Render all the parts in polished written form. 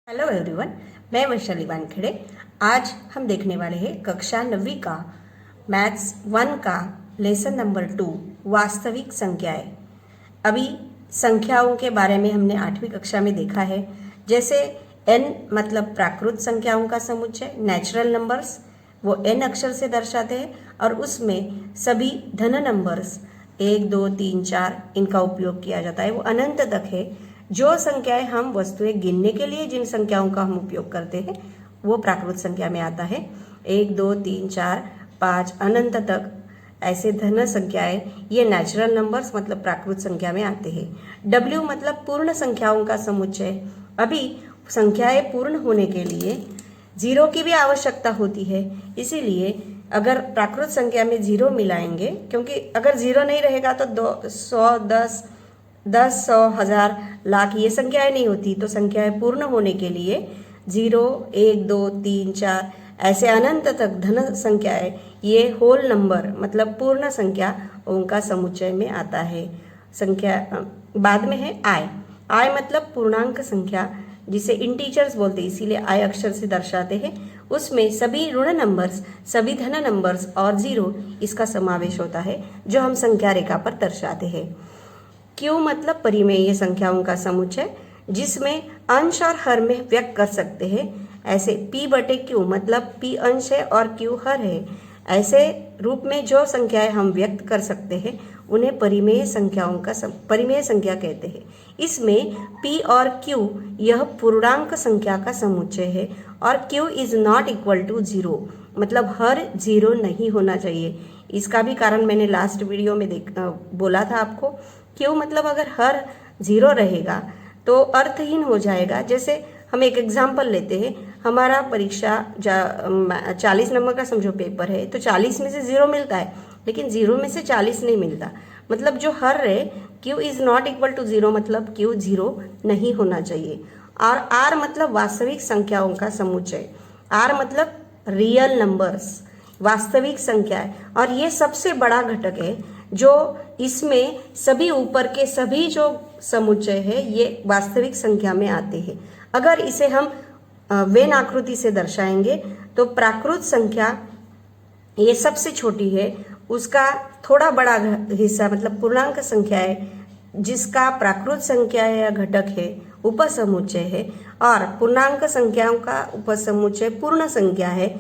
Hello everyone, मैं वैशाली वानखेड़े। आज हम देखने वाले हैं कक्षा 9वीं का मैथ्स 1 का लेसन नंबर 2 वास्तविक संख्याएं। अभी संख्याओं के बारे में हमने 8वीं कक्षा में देखा है। जैसे n मतलब प्राकृत संख्याओं का समुच्चय, नेचुरल नंबर्स, वो n अक्षर से दर्शाते हैं और उसमें सभी धन नंबर्स 1 2 3 4 इनका उपयोग किया जाता है। वो अनंत तक है। जो संख्याएं हम वस्तुएं गिनने के लिए जिन संख्याओं का हम उपयोग करते हैं वो प्राकृत संख्या में आता है। 1 2 3 4 5 अनंत तक ऐसे धन संख्याएं ये नेचुरल नंबर्स मतलब प्राकृत संख्या में आते हैं। W मतलब पूर्ण संख्याओं का समुच्चय। अभी संख्याएं पूर्ण होने के लिए जीरो की भी आवश्यकता होती है, इसीलिए अगर प्राकृत संख्या में जीरो मिलाएंगे, क्योंकि अगर जीरो नहीं रहेगा तो 100 10 100 1000 लाख ये संख्याएं नहीं होती। तो संख्याएं पूर्ण होने के लिए 0 1 2 3 4 ऐसे अनंत तक धन संख्याएं ये होल नंबर मतलब पूर्ण संख्या उनका समुच्चय में आता है। संख्या बाद में है आई मतलब पूर्णांक संख्या जिसे इंटीजर्स बोलते हैं, इसीलिए आई अक्षर से दर्शाते हैं। उसमें सभी ऋण नंबर्स, सभी धन नंबर्स और जीरो इसका समावेश होता है जो हम संख्या रेखा पर दर्शाते हैं। क्यू मतलब परिमेय संख्याओं का समुच्चय जिसमें अंश और हर में व्यक्त कर सकते हैं। ऐसे p बटे क्यू मतलब p अंश है और q हर है। ऐसे रूप में जो संख्याएं हम व्यक्त कर सकते हैं उन्हें परिमेय संख्याओं का परिमेय संख्या कहते हैं। इसमें p और q यह पूर्णांक संख्या का समुच्चय है और q is not equal to zero मतलब हर जीरो नहीं होना चाहिए। इसका भी कारण मैंने लास्ट वीडियो में बोला था आपको। क्यों मतलब अगर हर जीरो रहेगा तो अर्थहीन हो जाएगा। जैसे हम एक एग्जाम्पल लेते हैं, हमारा परीक्षा 40 नंबर का समझो पेपर है तो 40 में से जीरो मिलता है लेकिन जीरो में से 40 नहीं मिलता। मतलब जो हर है Q is not equal to zero मतलब क्यू जीरो नहीं होना चाहिए। और आर मतलब वास्तविक संख्याओं का समुच्चय। आर मतलब रियल नंबर्स, वास्तविक संख्या है और ये सबसे बड़ा घटक है जो इसमें सभी ऊपर के सभी जो समुच्चय है ये वास्तविक संख्या में आते हैं। अगर इसे हम वेन आकृति से दर्शाएंगे तो प्राकृत संख्या ये सबसे छोटी है, उसका थोड़ा बड़ा हिस्सा मतलब पूर्णांक संख्या है जिसका प्राकृत संख्या या घटक है उपसमुच्चय है और पूर्णांक संख्याओं का उपसमुच्चय पूर्ण संख्या है।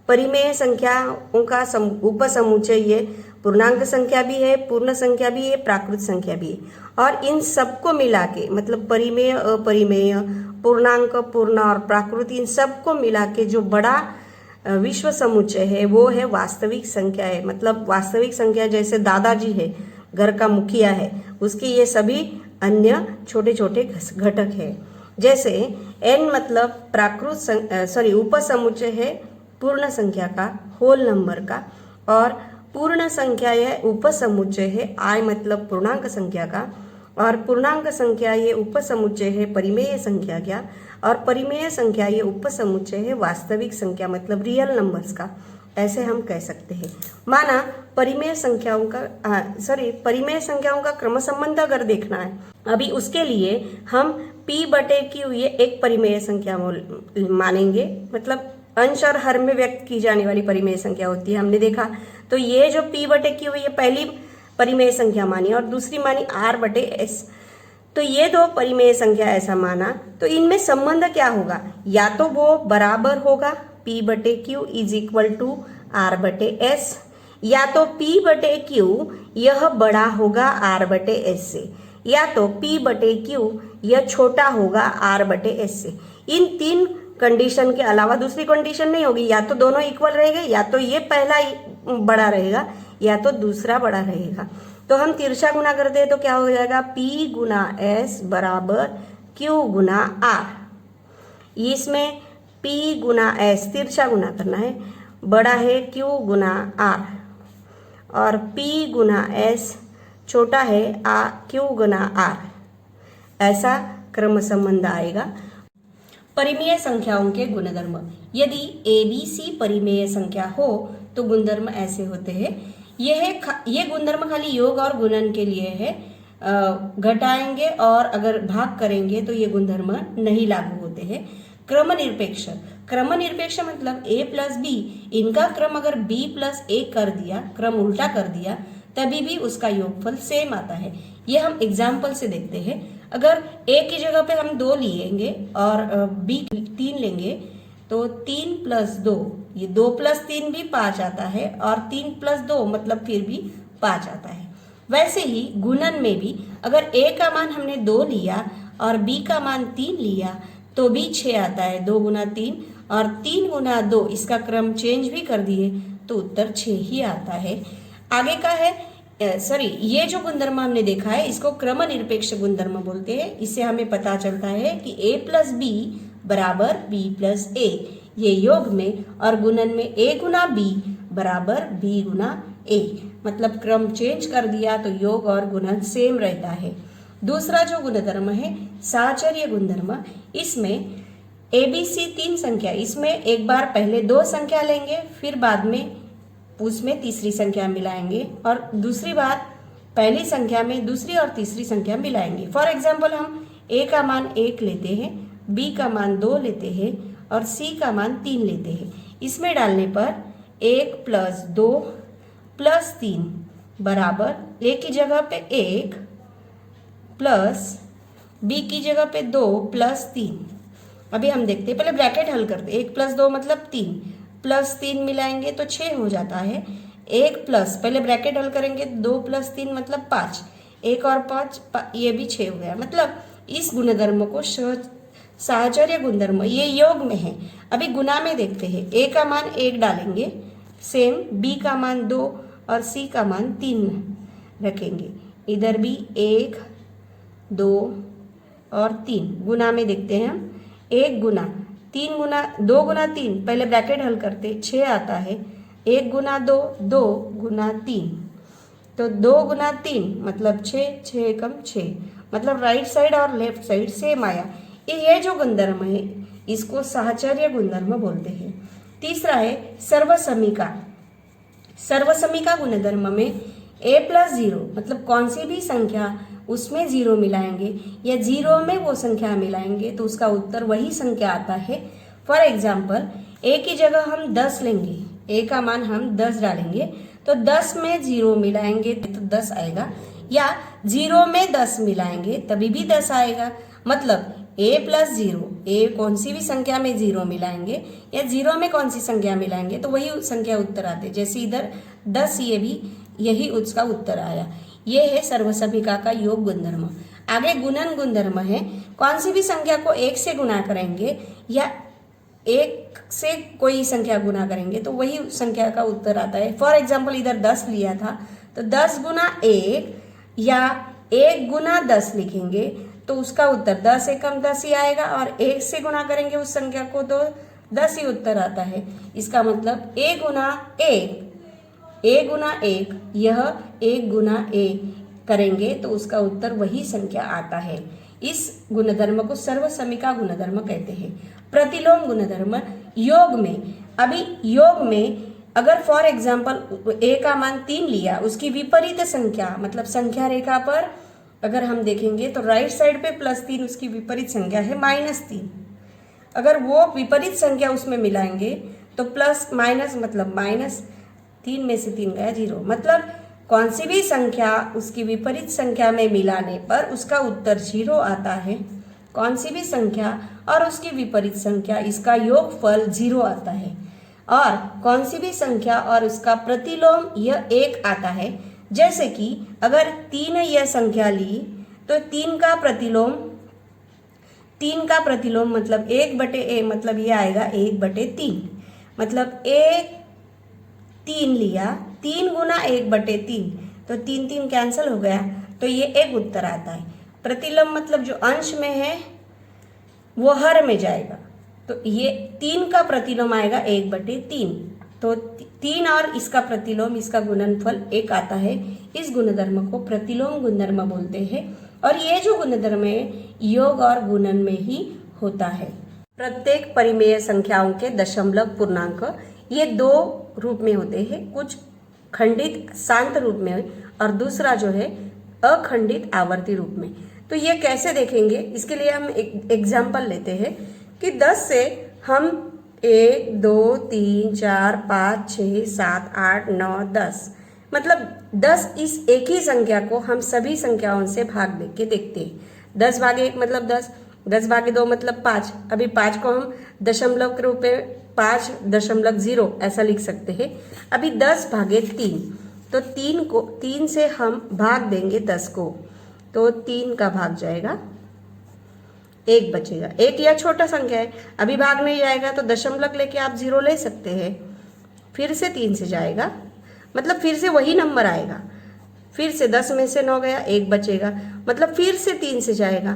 परिमेय संख्याओं का उपसमुच्चय ये पूर्णांक संख्या भी है, पूर्ण संख्या भी है, प्राकृत संख्या भी है। और इन सबको मिला के मतलब परिमेय अपरिमेय पूर्णांक पूर्ण और प्राकृत इन सबको मिला के जो बड़ा विश्व समुच्चय है वो है वास्तविक संख्या है। मतलब वास्तविक संख्या जैसे दादाजी है, घर का मुखिया है, उसके ये सभी अन्य छोटे छोटे घटक है। जैसे n मतलब प्राकृत उपसमुच्चय है पूर्ण संख्या का, होल नंबर का, और पूर्ण संख्या यह उपसमुच्चय है आई मतलब पूर्णांक संख्या का, और पूर्णांक संख्या ये उपसमुच्चय है परिमेय संख्या का, और परिमेय संख्या ये उपसमुच्चय है वास्तविक संख्या मतलब रियल नंबर्स का। ऐसे हम कह सकते हैं। माना परिमेय संख्याओं का क्रम संबंध अगर देखना है, अभी उसके लिए हम p बटे q ये एक परिमेय संख्या मानेंगे। मतलब अंश और हर में व्यक्त की जाने वाली परिमेय संख्या होती है, हमने देखा। तो ये जो p बटे q ये पहली परिमेय संख्या मानी और दूसरी मानी r बटे s। तो ये दो परिमेय संख्या ऐसा माना तो इनमें संबंध क्या होगा? या तो वो बराबर होगा p बटे q is equal to r बटे s, या तो p बटे q यह बड़ा होगा r बटे s से, या तो p बटे q यह छोटा होगा r बटे s से। इन तीन कंडीशन के अलावा दूसरी कंडीशन नहीं होगी। या तो दोनों इक्वल रहेंगे, या तो ये पहला बड़ा रहेगा, या तो दूसरा बड़ा रहेगा। तो हम तिरछा गुना करते हैं तो क्या हो जाएगा? p गुना s बराबर q गुना r। इसमें p गुना s तिरछा गुना करना है, बड़ा है q गुना r, और p गुना s छोटा है q गुना r। ऐसा क्रम संबंध आएगा। परिमेय संख्याओं के गुणधर्म। यदि ABC परिमेय संख्या हो तो गुणधर्म ऐसे होते हैं। ये गुणधर्म खाली योग और गुणन के लिए है। घटाएंगे और अगर भाग करेंगे तो ये गुणधर्म नहीं लागू होते हैं। क्रमनिरपेक्ष, क्रमनिरपेक्ष मतलब a प्लस बी, इनका क्रम अगर b प्लस a कर दिया, क्रम उल्टा कर दिया, तभी भी उसका योगफल सेम आता है। ये हम एग्जाम्पल से देखते हैं। अगर a की जगह पे हम 2 लेंगे और b 3 लेंगे तो 3 प्लस 2, ये 2 प्लस 3 भी 5 आता है और 3 प्लस 2 मतलब फिर भी 5 आता है। वैसे ही गुणन में भी अगर a का मान हमने 2 लिया और b का मान 3 लिया तो भी 6 आता है। 2 गुना 3 और 3 गुना 2, इसका क्रम चेंज भी कर दिए तो उत्तर 6 ही आता है। आगे का है ये जो गुणधर्म हमने देखा है इसको क्रमनिरपेक्ष गुणधर्म बोलते हैं। इससे हमें पता चलता है कि a प्लस बी बराबर b प्लस a, ये योग में, और गुणन में a गुना b बराबर b गुना a, मतलब क्रम चेंज कर दिया तो योग और गुणन सेम रहता है। दूसरा जो गुणधर्म है साहचर्य गुणधर्म, इसमें ABC 3 संख्या, इसमें एक बार पहले 2 संख्या लेंगे फिर बाद में उसमें तीसरी संख्या मिलाएंगे और दूसरी बार पहली संख्या में दूसरी और तीसरी संख्या मिलाएंगे। फॉर एग्जाम्पल हम a का मान 1 लेते हैं, b का मान 2 लेते हैं और c का मान 3 लेते हैं। इसमें डालने पर 1 प्लस 2 प्लस 3 बराबर a की जगह पे 1 प्लस b की जगह पे 2 प्लस 3। अभी हम देखते हैं, पहले ब्रैकेट हल करते हैं। 1 प्लस 2 मतलब 3 प्लस 3 मिलाएंगे तो 6 हो जाता है। 1 प्लस, पहले ब्रैकेट हल करेंगे, 2 प्लस 3 मतलब 5, 1 और 5 ये भी 6 हो गया। मतलब इस गुणधर्म को साहचर्य गुणधर्म, ये योग में है। अभी गुणा में देखते हैं। a का मान 1 डालेंगे, सेम b का मान 2 और c का मान 3 रखेंगे। इधर भी 1 2 और 3 गुणा में देखते हैं हम। 1 गुना 3 गुना 2 गुना 3, पहले ब्रैकेट हल करते 6 आता है। 1 गुना 2 2 गुना 3, तो 2 गुना 3 मतलब 6, 6 एकम 6, मतलब राइट साइड और लेफ्ट साइड सेम आया। ये जो गुणधर्म है इसको साहचर्य गुणधर्म बोलते हैं। तीसरा है सर्वसमीका। सर्वसमीका गुणधर्म में a प्लस 0 मतलब कौन सी भी संख्या उसमें 0 मिलाएंगे या 0 में वो संख्या मिलाएंगे तो उसका उत्तर वही संख्या आता है। फॉर एग्जाम्पल a की जगह हम 10 लेंगे, a का मान हम 10 डालेंगे तो 10 में 0 मिलाएंगे तो 10 आएगा, या 0 में 10 मिलाएंगे तभी भी 10 आएगा। मतलब a प्लस 0, a कौन सी भी संख्या में 0 मिलाएंगे या 0 में कौन सी संख्या मिलाएंगे तो वही संख्या उत्तर आते। जैसे इधर 10, ये भी यही उसका उत्तर आया। ये है सर्वसमीका का योग गुणधर्म। आगे गुणन गुणधर्म है, कौन सी भी संख्या को 1 से गुणा करेंगे या 1 से कोई संख्या गुणा करेंगे तो वही संख्या का उत्तर आता है। फॉर एग्जाम्पल इधर 10 लिया था तो 10 गुना 1 या 1 गुना 10 लिखेंगे तो उसका उत्तर 10 एकम 10 ही आएगा, और 1 से गुणा करेंगे उस संख्या को तो 10 ही उत्तर आता है। इसका मतलब a गुना 1 यह 1 गुना a करेंगे तो उसका उत्तर वही संख्या आता है। इस गुणधर्म को सर्वसमीका गुणधर्म कहते हैं। प्रतिलोम गुणधर्म योग में, अभी योग में अगर फॉर एग्जाम्पल a का मान 3 लिया, उसकी विपरीत संख्या मतलब संख्या रेखा पर अगर हम देखेंगे तो राइट साइड पे +3 उसकी विपरीत संख्या है -3। अगर वो विपरीत संख्या उसमें मिलाएंगे तो प्लस माइनस मतलब -3 में से 3 गया 0। मतलब कौन सी भी संख्या उसकी विपरीत संख्या में मिलाने पर उसका उत्तर 0 आता है। कौन सी भी संख्या और उसकी विपरीत संख्या, इसका योगफल 0 आता है। और कौन सी भी संख्या और उसका प्रतिलोम यह 1 आता है। जैसे कि अगर 3 यह संख्या ली तो 3 का प्रतिलोम मतलब 1/a मतलब ये आएगा 1/3। मतलब a 3 लिया, 3 गुना 1/3 तो 3 3 कैंसिल हो गया तो ये एक उत्तर आता है। प्रतिलोम मतलब जो अंश में है वो हर में जाएगा तो ये 3 का प्रतिलोम आएगा 1/3। तो 3 और इसका प्रतिलोम, इसका गुणनफल 1 आता है। इस गुणधर्म को प्रतिलोम गुणधर्म बोलते हैं और ये जो गुणधर्म है योग और गुणन में ही होता है। प्रत्येक परिमेय संख्याओं के दशमलव पूर्णांक ये 2 रूप में होते हैं, कुछ खंडित शांत रूप में और दूसरा जो है अखंडित आवर्ती रूप में। तो ये कैसे देखेंगे, इसके लिए हम एक एग्जाम्पल लेते हैं कि 10 से हम 1 2 3 4 5 6 7 8 9 10 मतलब 10 इस एक ही संख्या को हम सभी संख्याओं से भाग दे के देखते हैं। 10 भागे 1 मतलब 10, 10 भागे 2 मतलब 5। अभी 5 को हम दशमलव के रूप में 5.0 ऐसा लिख सकते हैं। अभी 10 भागे 3, तो 3 से हम भाग देंगे 10 को, तो 3 का भाग जाएगा, 1 बचेगा। 1 यह छोटा संख्या है, अभी भाग नहीं जाएगा तो दशमलव लेके आप 0 ले सकते हैं। फिर से 3 से जाएगा, मतलब फिर से वही नंबर आएगा। फिर से 10 में से 9 गया, 1 बचेगा, मतलब फिर से 3 से जाएगा,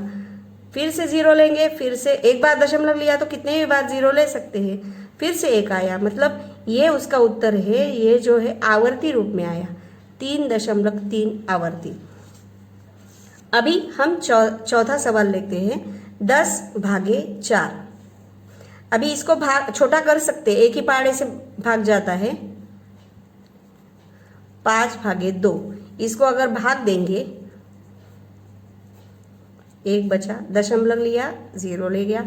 फिर से 0 लेंगे, फिर से एक बार दशमलव लिया तो कितने भी बार 0 ले सकते हैं। फिर से 1 आया, मतलब ये उसका उत्तर है। ये जो है आवर्ती रूप में आया, 3.3 आवर्ती। अभी हम चौथा सवाल लेते हैं, 10 भागे 4। अभी इसको भाग छोटा कर सकते हैं, एक ही पहाड़े से भाग जाता है। 5 भागे 2, इसको अगर भाग देंगे, 1 बचा, दशमलव लिया, 0 ले गया।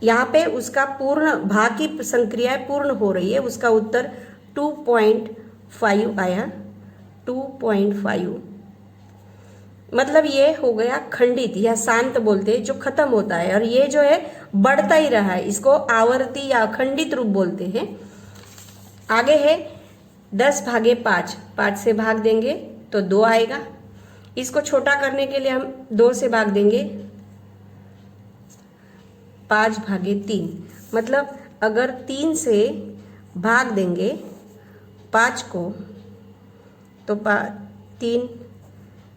यहाँ पे उसका पूर्ण भाग की संक्रिया पूर्ण हो रही है, उसका उत्तर 2.5 आया, 2.5। मतलब ये हो गया खंडित या शांत बोलते हैं, जो खत्म होता है, और ये जो है बढ़ता ही रहा है, इसको आवर्ती या अखंडित रूप बोलते हैं। आगे है 10 भागे 5, 5 से भाग देंगे तो 2 आएगा। इसको छोटा करने के लिए हम 2 से भाग देंगे, 5 भागे 3, मतलब अगर 3 से भाग देंगे 5 को तो 3,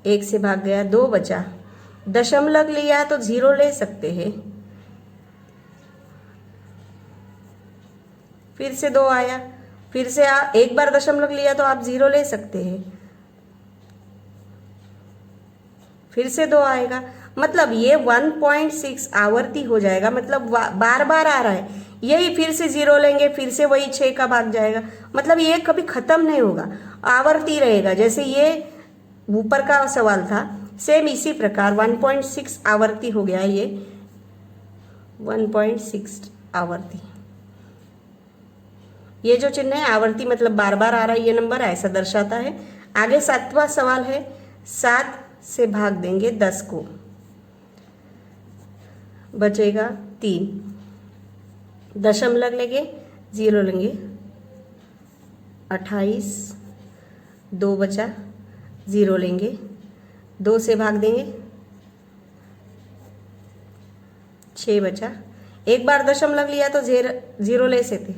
1 से भाग गया, 2 बचा, दशमलव लिया तो 0 ले सकते हैं। फिर से 2 आया, फिर से एक बार दशमलव लिया तो आप 0 ले सकते हैं। फिर से 2 आएगा, मतलब ये 1.6 आवर्ती हो जाएगा, मतलब बार बार आ रहा है। यही फिर से 0 लेंगे, फिर से वही 6 का भाग जाएगा, मतलब ये कभी खत्म नहीं होगा, आवर्ती रहेगा। जैसे ये ऊपर का सवाल था, सेम इसी प्रकार 1.6 आवर्ती हो गया। ये 1.6 आवर्ती, ये जो चिन्ह है आवर्ती मतलब बार बार आ रहा है ये नंबर, ऐसा दर्शाता है। आगे 7वां सवाल है, 7 से भाग देंगे 10 को, बचेगा 3, दशमलव लेंगे, 0 लेंगे, 28, 2 बचा, 0 लेंगे, 2 से भाग देंगे, 6 बचा, एक बार दशमलव लिया तो 0 ले सकते,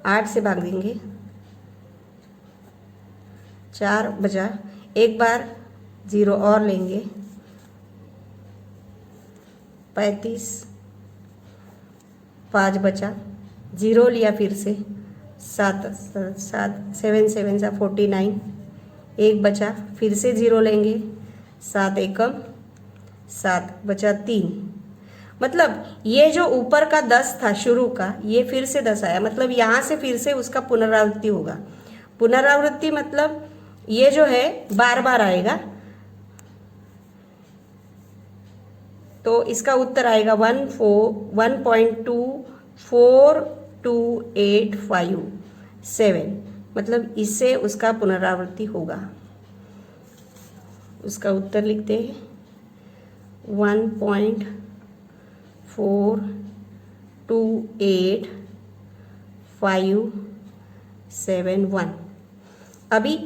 8 से भाग देंगे, 4 बचा, एक बार 0 और लेंगे, 35, 5 बचा, 0 लिया, फिर से 7 7 7 49, 1 बचा, फिर से 0 लेंगे, 7 एकम 7 बचा, 3। मतलब ये जो ऊपर का 10 था शुरू का, ये फिर से 10 आया, मतलब यहाँ से फिर से उसका पुनरावृत्ति होगा। पुनरावृत्ति मतलब ये जो है बार बार आएगा, तो इसका उत्तर आएगा 1.242857, मतलब इससे उसका पुनरावृत्ति होगा। उसका उत्तर लिखते हैं 1.42851। अभी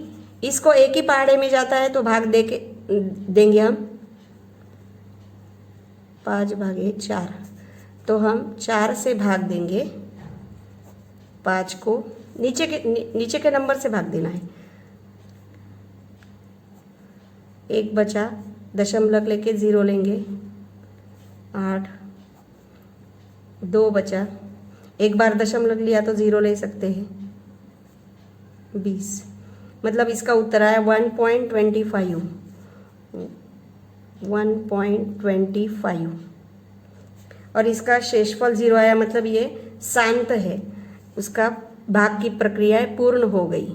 इसको एक ही पहाड़े में जाता है तो भाग देंगे हम, 5 भागे 4, तो हम 4 से भाग देंगे 5 को, नीचे के नंबर से भाग देना है। 1 बचा, दशमलव लेके 0 लेंगे, 8, 2 बचा, एक बार दशमलव लिया तो 0 ले सकते हैं, 20, मतलब इसका उत्तर आया 1.25 और इसका शेषफल 0 आया, मतलब ये शांत है, उसका भाग की प्रक्रिया पूर्ण हो गई।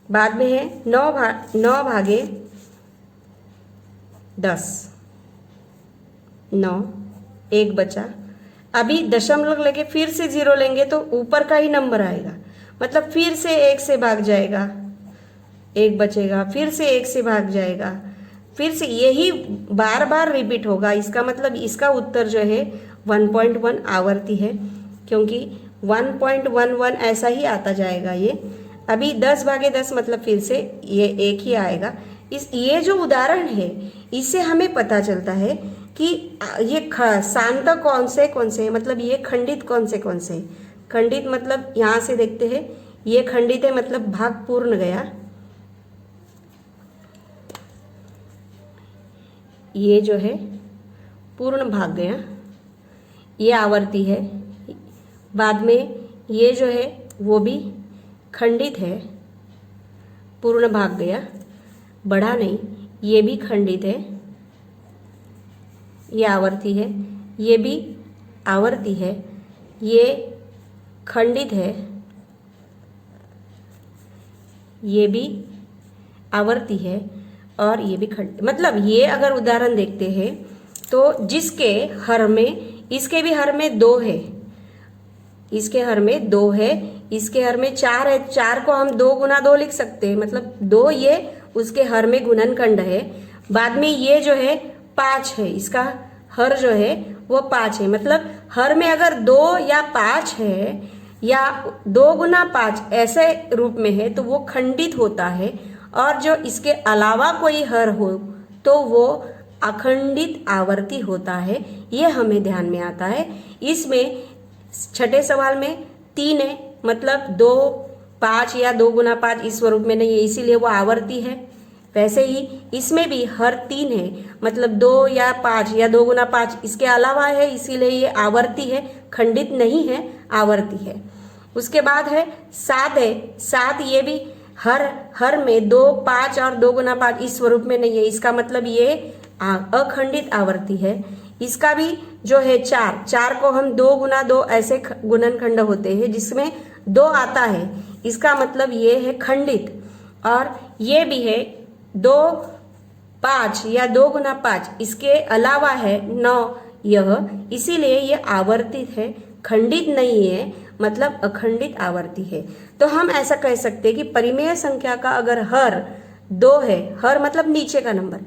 बाद में है 9 भागे 10, 9, 1 बचा। अभी दशमलव लेके फिर से 0 लेंगे तो ऊपर का ही नंबर आएगा, मतलब फिर से 1 से भाग जाएगा, 1 बचेगा, फिर से 1 से भाग जाएगा, फिर से यही बार बार रिपीट होगा। इसका मतलब इसका उत्तर जो है 1.1 आवर्ती है, क्योंकि 1.11 ऐसा ही आता जाएगा ये। अभी 10 भागे 10 मतलब फिर से ये 1 ही आएगा। ये जो उदाहरण है इससे हमें पता चलता है कि ये शांत कौन से हैं, मतलब ये खंडित कौन से हैं। खंडित मतलब यहाँ से देखते हैं, ये खंडित है मतलब भाग पूर्ण गया, ये जो है पूर्ण भाग गया, ये आवर्ती है। बाद में ये जो है वो भी खंडित है, पूर्ण भाग गया, बढ़ा नहीं, ये भी खंडित है, ये आवर्ती है, ये भी आवर्ती है, ये खंडित है, ये भी आवर्ती है, और ये भी खंडित। मतलब ये अगर उदाहरण देखते हैं तो जिसके हर में, इसके भी हर में 2 है, इसके हर में 2 है, इसके हर में 4 है, 4 को हम 2 गुना 2 लिख सकते हैं, मतलब 2 ये उसके हर में गुणनखंड है। बाद में ये जो है 5 है, इसका हर जो है वो 5 है, मतलब हर में अगर 2 या 5 है या 2 गुना 5 ऐसे रूप में है तो वो खंडित होता है। और जो इसके अलावा कोई हर हो तो वो अखंडित आवर्ती होता है, ये हमें ध्यान में आता है। इसमें छठे सवाल में 3 है, मतलब 2, 5 या 2 गुना 5 इस स्वरूप में नहीं है, इसीलिए वो आवर्ती है। वैसे ही इसमें भी हर 3 है, मतलब 2 या 5 या 2 गुना 5 इसके अलावा है, इसीलिए ये आवर्ती है, खंडित नहीं है, आवर्ती है। उसके बाद है 7 है, 7 ये भी हर में 2, 5 और 2 गुना 5 इस स्वरूप में नहीं है, इसका मतलब ये अखंडित आवर्ती है। इसका भी जो है 4 को हम 2 गुना 2 ऐसे गुणनखंड होते हैं जिसमें 2 आता है, इसका मतलब ये है खंडित। और ये भी है 2, 5 या 2 गुना 5 इसके अलावा है 9 यह, इसीलिए ये आवर्तित है, खंडित नहीं है, मतलब अखंडित आवर्ती है। तो हम ऐसा कह सकते हैं कि परिमेय संख्या का अगर हर 2 है, हर मतलब नीचे का नंबर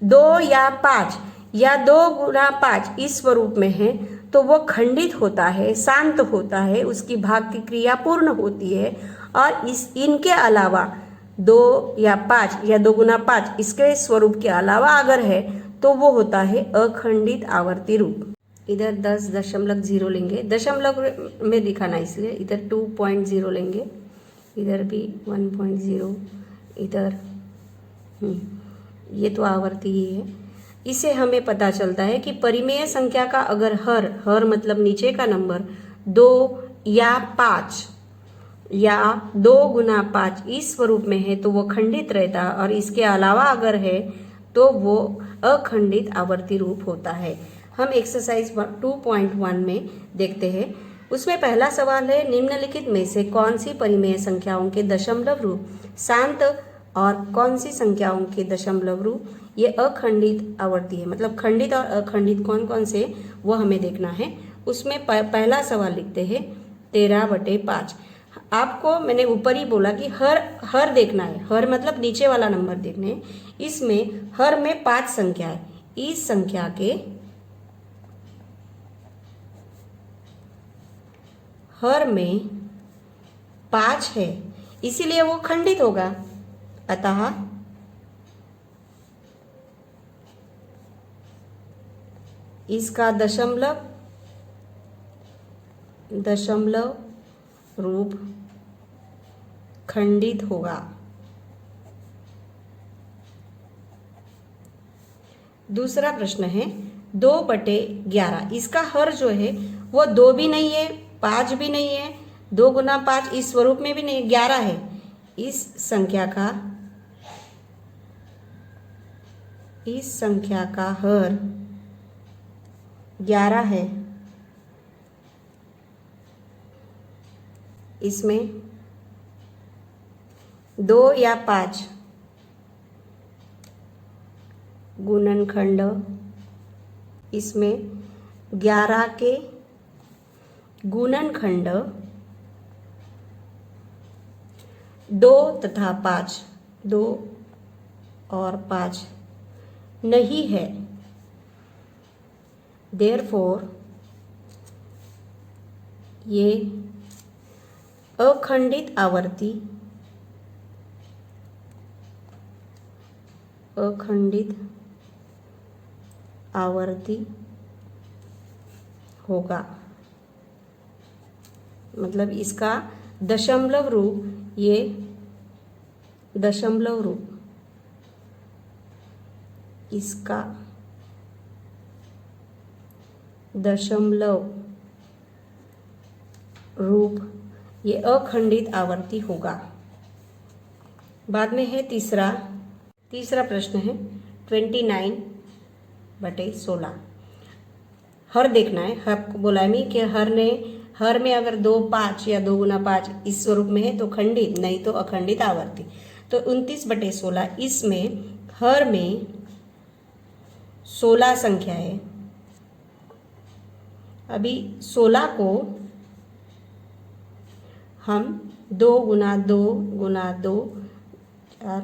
2 या 5 या 2 गुना 5 इस स्वरूप में है तो वो खंडित होता है, शांत होता है, उसकी भाग की क्रिया पूर्ण होती है। और इनके अलावा 2 या 5 या 2 गुना 5 इसके स्वरूप के अलावा अगर है तो वो होता है अखंडित आवर्ती रूप। इधर 10.0 लेंगे, दशमलव में दिखाना इसलिए इधर 2.0 लेंगे, इधर भी 1.0, इधर ये तो आवर्ती ही है। इससे हमें पता चलता है कि परिमेय संख्या का अगर हर मतलब नीचे का नंबर 2 या 5 या 2 गुना 5 इस स्वरूप में है तो वो खंडित रहता है, और इसके अलावा अगर है तो वो अखंडित आवर्ती रूप होता है। हम एक्सरसाइज 2.1 में देखते हैं। उसमें पहला सवाल है, निम्नलिखित में से कौन सी परिमेय संख्याओं के दशमलव रूप शांत और कौन सी संख्याओं के दशमलव रूप ये अखंडित आवर्ती है, मतलब खंडित और अखंडित कौन कौन से वो हमें देखना है। उसमें पहला सवाल लिखते हैं 13/5। आपको मैंने ऊपर ही बोला कि हर देखना है, हर मतलब नीचे वाला नंबर देखना है। इसमें हर में 5 संख्या है, इस संख्या के हर में 5 है, इसीलिए वो खंडित होगा। अतः इसका दशमलव रूप खंडित होगा। दूसरा प्रश्न है 2/11। इसका हर जो है वो 2 भी नहीं है, 5 भी नहीं है, 2 गुना 5 इस स्वरूप में भी नहीं, 11 है। इस संख्या का हर 11 है। इसमें 2 या 5 गुणनखंड इसमें 11 के गुणनखंड 2 तथा 5, 2 और 5 नहीं है। देयरफॉर ये अखंडित आवर्ती होगा। मतलब इसका दशमलव रूप, ये दशमलव रूप, इसका दशमलव रूप ये अखंडित आवर्ती होगा। बाद में है तीसरा प्रश्न है 29/16। हर देखना है। आपको बोला है मैं कि हर में अगर 2 5 या 2 गुना 5 इस स्वरूप में है तो खंडित, नहीं तो अखंडित आवर्ती। तो 29/16 इसमें हर में 16 संख्या है। अभी 16 को हम 2 गुना 2 गुना 2 4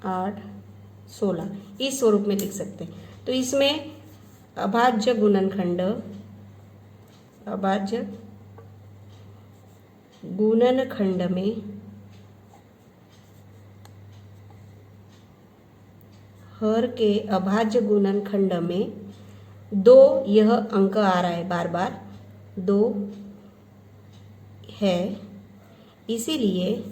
8 16 इस स्वरूप में लिख सकते हैं। तो इसमें अभाज्य गुणनखंड में हर के अभाज्य गुणनखंड में 2 यह अंक आ रहा है, बार बार 2 है, इसीलिए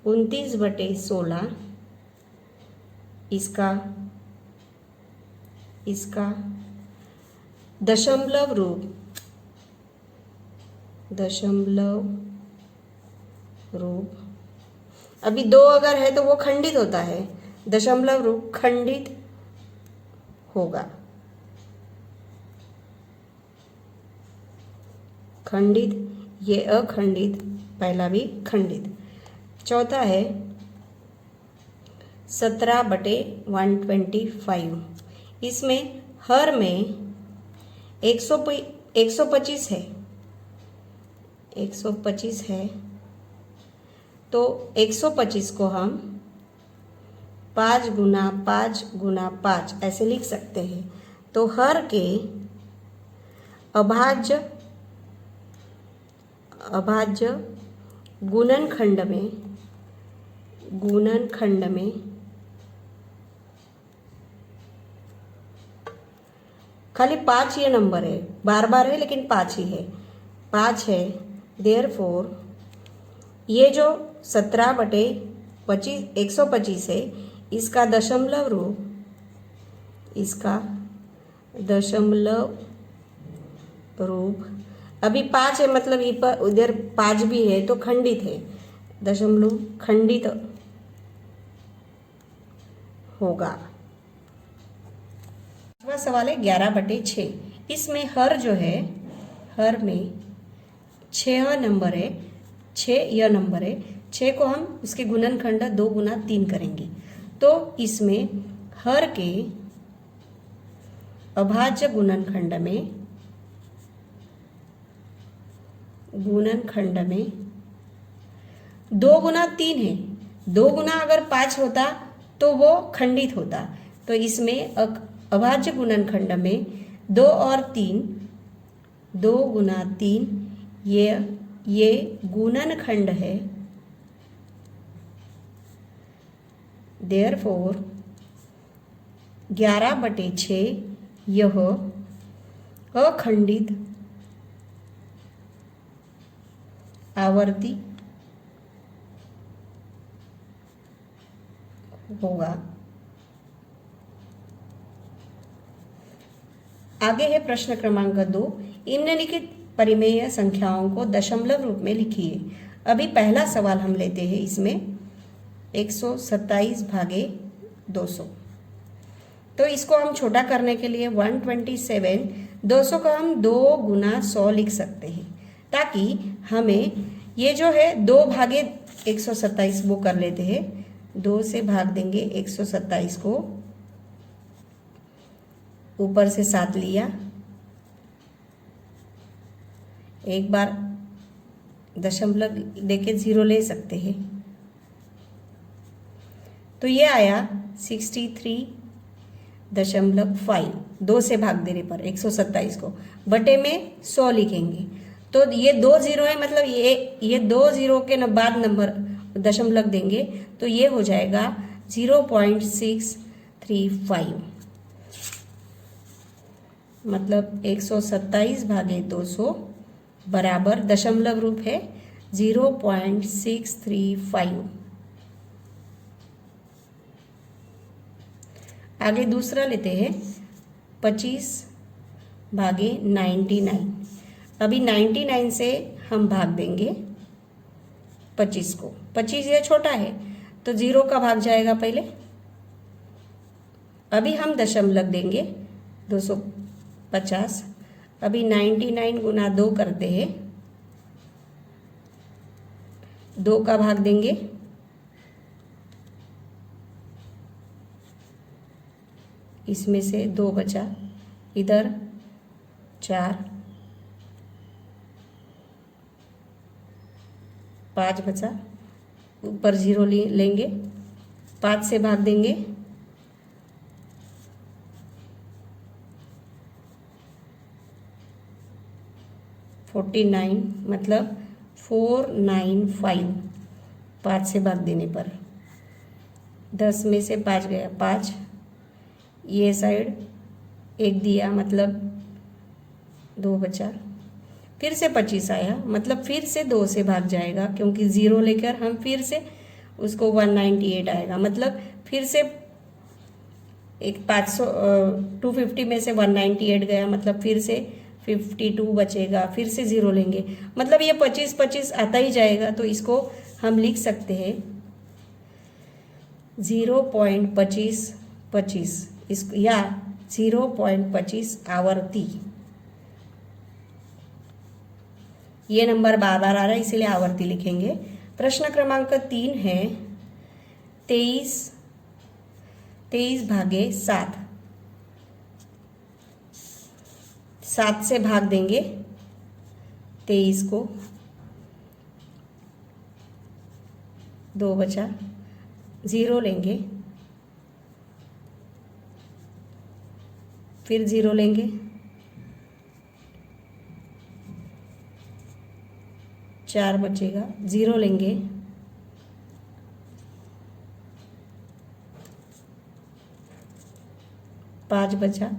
उनतीस बटे 16 इसका दशमलव रूप अभी 2 अगर है तो वो खंडित होता है, दशमलव रूप खंडित होगा। खंडित, ये अखंडित, पहला भी खंडित। चौथा है 17/125। इसमें हर में 125 है, 125 है, तो 125 को हम 5 गुना 5 गुना 5 ऐसे लिख सकते हैं। तो हर के अभाज्य गुणनखंड में खाली 5 ये नंबर है, बार बार है लेकिन 5 ही है, 5 है। देयरफॉर ये जो 17/125 है, इसका दशमलव रूप अभी 5 है, मतलब ये पर उधर 5 भी है तो खंडित है, दशमलव खंडित होगा। पांचवा सवाल है 11/6। इसमें हर जो है, हर में 6 नंबर है, 6 यह नंबर है। 6 को हम उसके गुणनखंड 2 गुना 3 करेंगे। तो इसमें हर के अभाज्य गुणनखंड में 2 गुना 3 है। 2 गुना अगर 5 होता तो वो खंडित होता। तो इसमें अभाज्य गुणनखंड में 2 और 3, 2 गुना 3 ये गुणनखंड है। देयरफॉर 11/6 यह अखंडित आवर्ती होगा। आगे है प्रश्न क्रमांक 2। निम्नलिखित परिमेय संख्याओं को दशमलव रूप में लिखिए। अभी पहला सवाल हम लेते हैं, इसमें 127/200। तो इसको हम छोटा करने के लिए 127, 200 का हम 2 गुना 100 लिख सकते हैं, ताकि हमें ये जो है 2/127 वो कर लेते हैं। 2 से भाग देंगे 127 को, ऊपर से 7 लिया, एक बार दशमलव देके 0 ले सकते हैं, तो ये आया 63.5। 2 से भाग देने पर 127 को बटे में 100 लिखेंगे, तो ये 2 0 है, मतलब ये 2 0 के बाद नंबर दशमलव देंगे तो ये हो जाएगा 0.635, मतलब 127 भागे 200 बराबर दशमलव रूप है 0.635। आगे दूसरा लेते हैं 25 भागे 99। अभी 99 से हम भाग देंगे 25 को, 25 ये छोटा है तो 0 का भाग जाएगा पहले, अभी हम दशमलव देंगे 250। अभी 99 गुना 2 करते हैं, 2 का भाग देंगे, इसमें से 2 बचा, इधर 4, 5 बचा, ऊपर 0 लेंगे, 5 से भाग देंगे, 49 मतलब 495, 5 से भाग देने पर 10 में से 5 गया, 5, ये साइड 1 दिया मतलब 2 बचा, फिर से 25 आया, मतलब फिर से 2 से भाग जाएगा, क्योंकि 0 लेकर हम फिर से उसको 198 आएगा, मतलब फिर से एक 500 250 में से 198 गया, मतलब फिर से 52 बचेगा, फिर से 0 लेंगे, मतलब ये 25 आता ही जाएगा, तो इसको हम लिख सकते हैं 0.25 इस या 0.25 आवर्ती। ये नंबर बार बार आ रहा है इसीलिए आवर्ती लिखेंगे। प्रश्न क्रमांक 3 है 23 भागे 7। 7 से भाग देंगे 23 को, 2 बचा, 0 लेंगे, फिर 0 लेंगे, 4 बचेगा, 0 लेंगे, 5 बचा,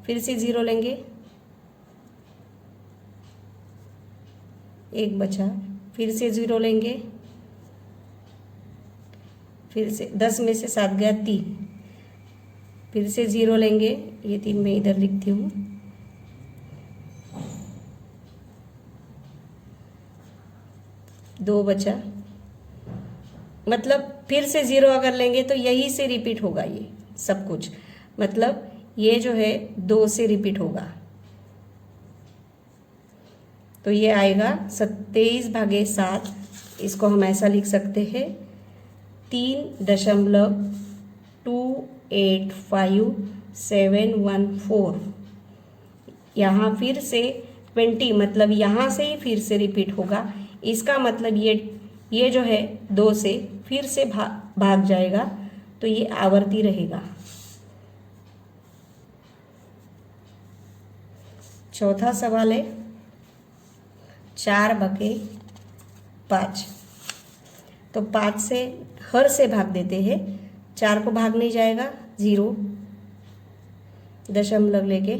फिर से 0 लेंगे, 1 बचा, फिर से 0 लेंगे, फिर से 10 में से 7 गया 3, फिर से 0 लेंगे, ये 3 मैं इधर लिखती हूँ, 2 बचा, मतलब फिर से 0 अगर लेंगे तो यही से रिपीट होगा ये सब कुछ, मतलब ये जो है 2 से रिपीट होगा, तो ये आएगा 27 भागे 7। इसको हम ऐसा लिख सकते हैं 3.285714। यहाँ फिर से 20, मतलब यहाँ से ही फिर से रिपीट होगा, इसका मतलब ये जो है 2 से फिर से भाग जाएगा, तो ये आवर्ती रहेगा। चौथा सवाल है 4 भागे 5। तो 5 से हर से भाग देते हैं, 4 को भाग नहीं जाएगा, 0 दशमलव लेके,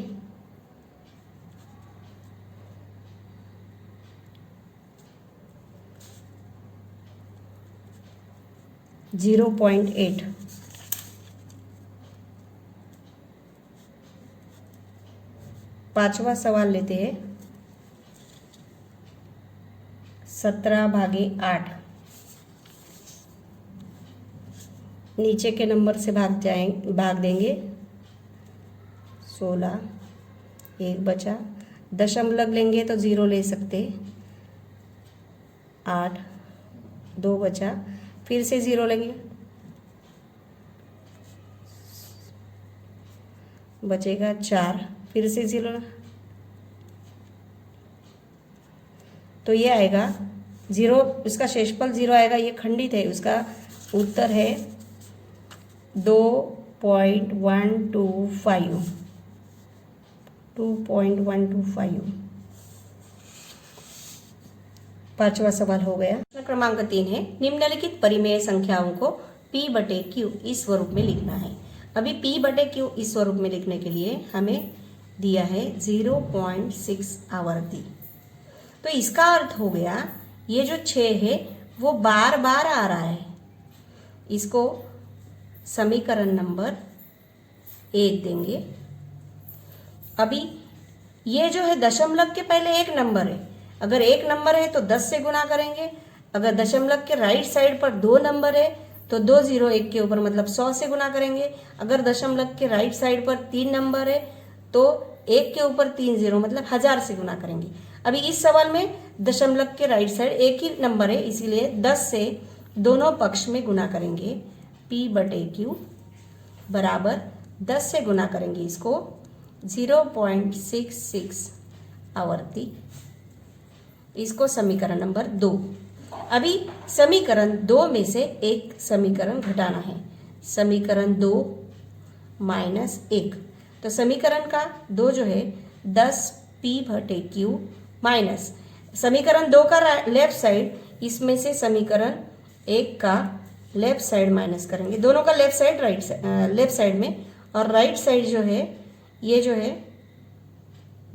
0.8। पांचवा सवाल लेते हैं 17 भागे 8। नीचे के नंबर से भाग देंगे, 16, 1 बचा, दशमलव लेंगे तो 0 ले सकते, 8, 2 बचा, फिर से 0 लेंगे, बचेगा 4, फिर से 0, तो ये आएगा 0, इसका शेषफल 0 आएगा, ये खंडित है, उसका उत्तर है 2.125। 2.125। पांचवा सवाल हो गया। प्रश्न क्रमांक 3 है, निम्नलिखित परिमेय संख्याओं को P/Q इस स्वरूप में लिखना है। अभी P/Q इस स्वरूप में लिखने के लिए हमें दिया है 0.6 आवर्ती। तो इसका अर्थ हो गया ये जो 6 है वो बार बार आ रहा है। इसको समीकरण नंबर 1 देंगे। अभी ये जो है दशमलव के पहले एक नंबर है, अगर एक नंबर है तो 10 से गुना करेंगे, अगर दशमलव के राइट साइड पर 2 नंबर है तो 2 0 1 के ऊपर मतलब 100 से गुना करेंगे, अगर दशमलव के राइट साइड पर 3 नंबर है तो 1 के ऊपर 3 0 मतलब 1000 से गुना करेंगे। अभी इस सवाल में दशमलव के राइट साइड एक ही नंबर है, इसीलिए 10 से दोनों पक्ष में गुना करेंगे। P/Q बराबर 10 से गुना करेंगे इसको 0.66 आवर्ती। इसको समीकरण नंबर 2। अभी समीकरण 2 में से एक समीकरण घटाना है, समीकरण 2 माइनस 1। तो समीकरण का 2 जो है 10 P/Q माइनस समीकरण 2 का लेफ्ट साइड, इसमें से समीकरण 1 का लेफ्ट साइड माइनस करेंगे, दोनों का लेफ्ट साइड लेफ्ट साइड में, और राइट साइड जो है ये जो है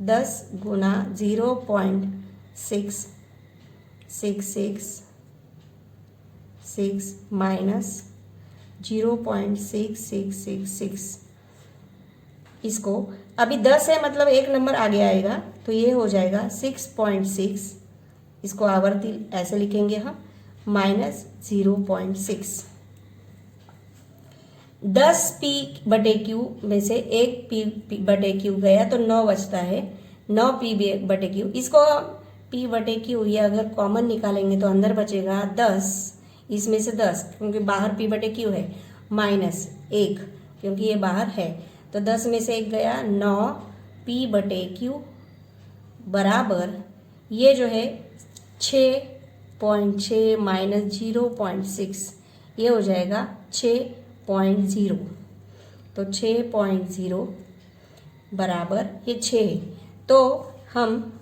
10 गुना 0.666 माइनस 0.6666। इसको अभी 10 है मतलब एक नंबर आगे आएगा तो ये हो जाएगा 6.6, इसको आवर्ती ऐसे लिखेंगे हम, माइनस 0.6। 10 P/Q में से एक P/Q गया तो 9 बचता है, 9 P/Q। इसको P/Q ये अगर कॉमन निकालेंगे तो अंदर बचेगा 10, इसमें से 10 क्योंकि बाहर P/Q है, माइनस 1 क्योंकि ये बाहर है, तो 10 में से 1 गया, 9 P/Q बराबर ये जो है 6.6 माइनस 0.6, ये हो जाएगा 6.0। तो 6.0 बराबर ये 6 है, तो हम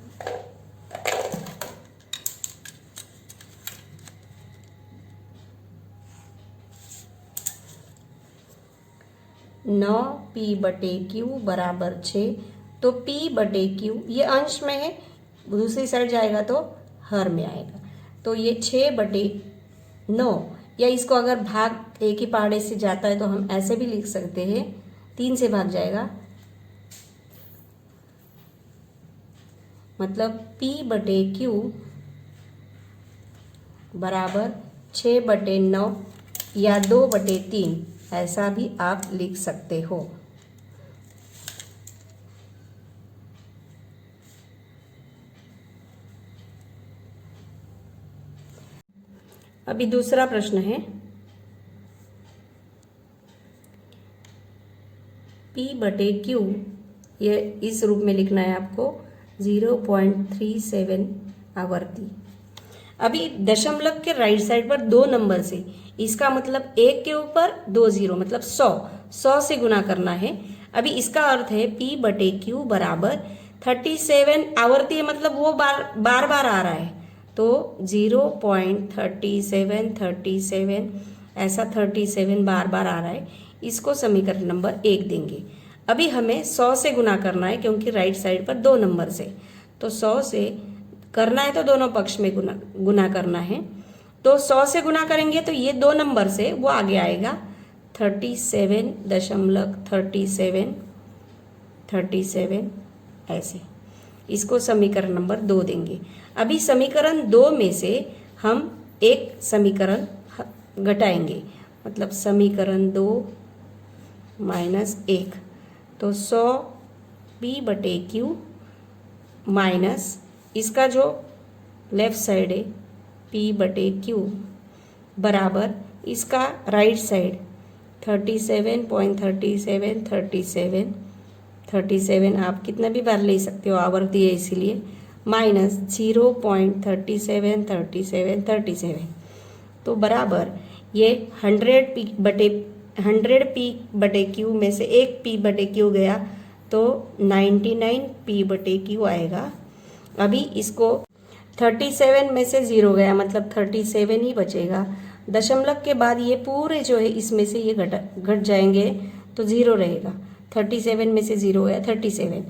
नौ P/Q बराबर 6, तो P/Q ये अंश में है, दूसरी साइड जाएगा तो हर में आएगा, तो ये 6/9, या इसको अगर भाग एक ही पहाड़े से जाता है तो हम ऐसे भी लिख सकते हैं, 3 से भाग जाएगा, मतलब P/Q बराबर 6/9 या 2/3, ऐसा भी आप लिख सकते हो। अभी दूसरा प्रश्न है, P/Q ये इस रूप में लिखना है आपको 0.37 आवर्ती। अभी दशमलव के राइट साइड पर 2 नंबर से, इसका मतलब 1 के ऊपर 2 0 मतलब 100 से गुना करना है। अभी इसका अर्थ है P/Q बराबर 37 आवर्ती है, मतलब वो बार बार आ रहा है, तो 0.37 ऐसा 37 बार आ रहा है, इसको समीकरण नंबर 1 देंगे। अभी हमें 100 से गुना करना है क्योंकि राइट साइड पर 2 नंबर से, तो 100 से करना है तो दोनों पक्ष में गुना करना है, तो 100 से गुना करेंगे तो ये 2 नंबर से वो आगे आएगा 37.37 ऐसे, इसको समीकरण नंबर 2 देंगे। अभी समीकरण 2 में से हम एक समीकरण घटाएंगे, मतलब समीकरण 2 माइनस 1, तो 100 P/Q माइनस इसका जो लेफ्ट साइड है P/Q बराबर इसका राइट साइड 37.37 37 आप कितना भी बार ले सकते हो, आवर्ती है इसीलिए, माइनस 0.37 तो बराबर ये 100 पी/क्यू में से एक पी/क्यू गया तो 99 पी/क्यू आएगा। अभी इसको 37 में से 0 गया मतलब 37 ही बचेगा। दशमलव के बाद ये पूरे जो है इसमें से ये घट जाएंगे तो 0 रहेगा। 37 में से 0 गया 37,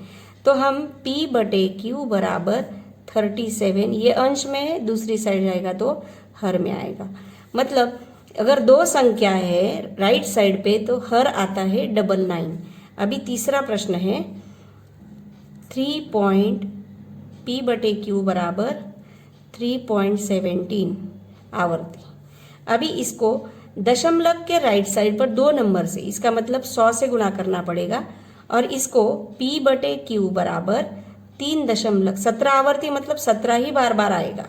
तो हम p/q बराबर 37, ये अंश में है, दूसरी साइड जाएगा तो हर में आएगा। मतलब अगर दो संख्या है राइट साइड पे तो हर आता है 99। अभी तीसरा प्रश्न है 3p/q बराबर 3.17 आवर्ती। अभी इसको दशमलव के राइट साइड पर दो नंबर से, इसका मतलब 100 से गुणा करना पड़ेगा, और इसको p/q बराबर 3.17 आवर्ती मतलब 17 ही बार बार आएगा।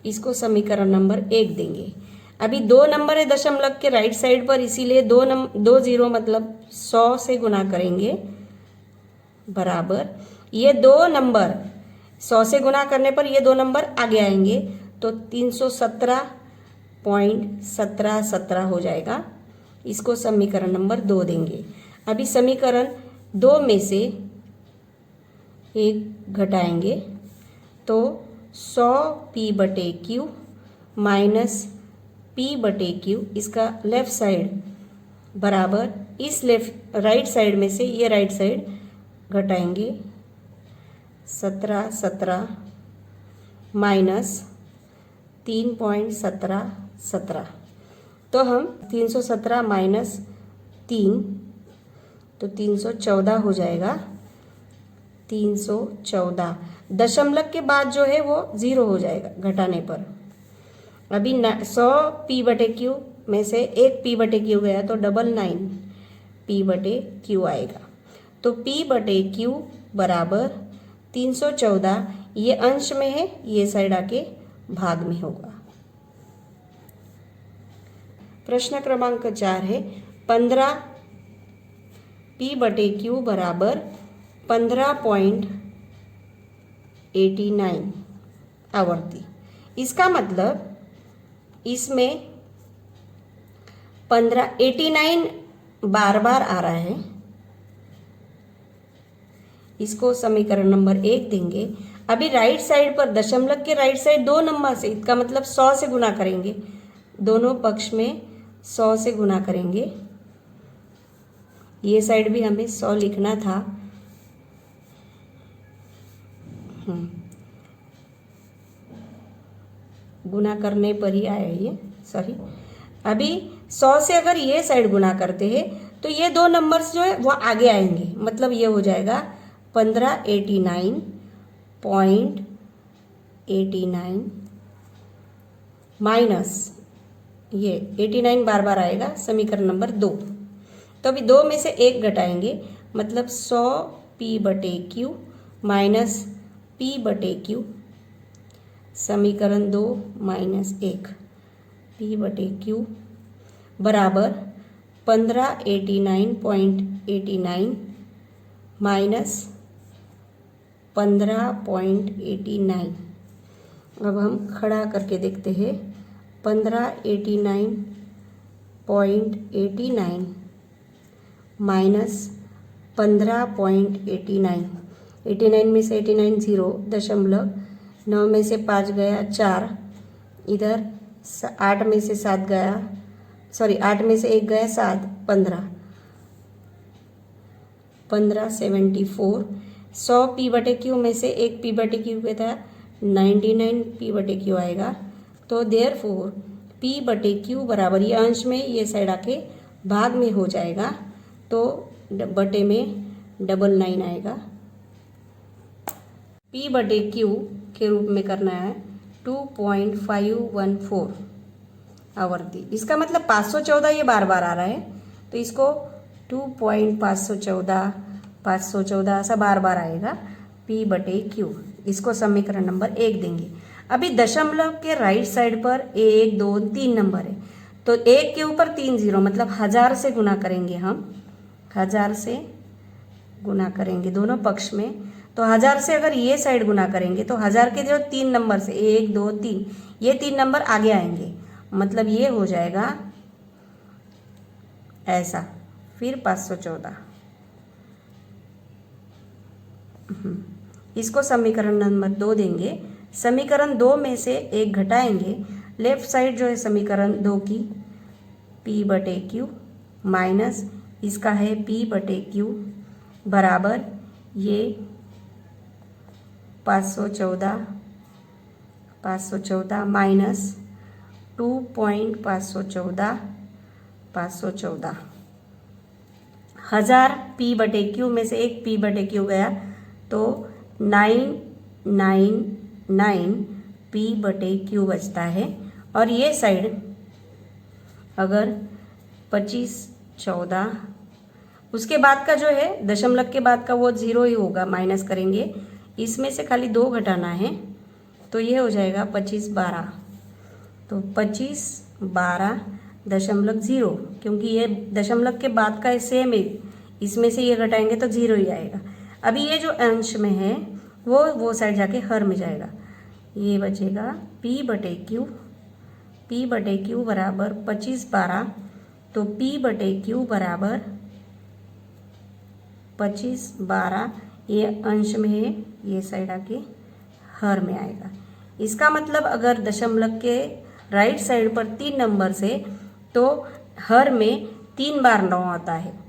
इसको समीकरण नंबर 1 देंगे। अभी दो नंबर है दशमलव के राइट साइड पर, इसीलिए दो जीरो मतलब 100 से गुणा करेंगे बराबर ये दो नंबर 100 से गुणा करने पर ये दो नंबर आगे आएंगे तो 317.1717 हो जाएगा। इसको समीकरण नंबर 2 देंगे। अभी समीकरण 2 में से एक घटाएंगे तो 100 p/q माइनस p/q, इसका लेफ्ट साइड बराबर इस राइट साइड में से ये राइट साइड घटाएंगे 17 माइनस 3.17 तो हम 317 माइनस 3 तो 314 हो जाएगा। 314 दशमलव के बाद जो है वो 0 हो जाएगा घटाने पर। अभी 100 p/q में से एक p/q गया तो 99 p/q आएगा। तो p/q बराबर 314, ये अंश में है, ये साइड आके भाग में होगा। प्रश्न क्रमांक 4 है 15 p/q बराबर 15.89 आवर्ती। इसका मतलब इसमें 89 बार बार आ रहा है। इसको समीकरण नंबर 1 देंगे। अभी राइट साइड पर दशमलव के राइट साइड दो नंबर से, इसका मतलब 100 से गुना करेंगे, दोनों पक्ष में 100 से गुना करेंगे। ये साइड भी हमें 100 लिखना था। गुना करने पर ही आया ये, सॉरी। अभी 100 से अगर ये साइड गुना करते हैं तो ये दो नंबर्स जो है वो आगे आएंगे, मतलब ये हो जाएगा 1589.89 माइनस ये 89 बार बार आएगा, समीकरण नंबर 2। तो अभी 2 में से एक घटाएंगे मतलब 100 p/q माइनस p/q, समीकरण 2 माइनस 1 p/q बराबर 1589.89 माइनस 15.89। अब हम खड़ा करके देखते हैं 1589.89 माइनस 15.89। 89 में से 89 0, दशमलव 9 में से 5 गया 4, इधर 8 में से 7 गया, सॉरी 8 में से 1 गया 7, 1574। 100 p/q में से एक p/q पे था 99 p/q आएगा। तो देयरफॉर p/q बराबर, ये अंश में ये साइड आके भाग में हो जाएगा तो बटे में 99 आएगा। p/q के रूप में करना है 2.514 आवर्ती। इसका मतलब 514 ये बार बार आ रहा है तो इसको 2.514 514 ऐसा बार बार आएगा p/q। इसको समीकरण नंबर 1 देंगे। अभी दशमलव के राइट साइड पर 1 2 3 नंबर है तो 1 के ऊपर 3 0 मतलब 1000 से गुना करेंगे हम। 1000 से गुना करेंगे दोनों पक्ष में, तो 1000 से अगर ये साइड गुना करेंगे तो 1000 के जो 3 नंबर से 1 2 3 ये 3 नंबर आगे आएंगे, मतलब ये हो जाएगा ऐसा, फिर 514। इसको समीकरण नंबर 2 देंगे। समीकरण 2 में से 1 घटाएंगे, लेफ्ट साइड जो है समीकरण 2 की P/Q माइनस इसका है P/Q बराबर ये 514 माइनस 2.514 1000 P/Q में से एक P/Q गया तो 999 P/Q बचता है। और ये साइड अगर 25 14 उसके बाद का जो है दशमलव के बाद का वो 0 ही होगा, माइनस करेंगे, इसमें से खाली 2 घटाना है तो ये हो जाएगा 25 12। तो 25 12.0, क्योंकि ये दशमलव के बाद का सेम है, इसमें से ये घटाएंगे तो 0 ही आएगा। अभी ये जो अंश में है वो साइड जाके हर में जाएगा, ये बचेगा P/Q बराबर 25 12, तो P/Q बराबर 25 12, ये अंश में है, ये साइड आके हर में आएगा। इसका मतलब अगर दशमलव के राइट साइड पर 3 नंबर से तो हर में 3 बार 9 आता है।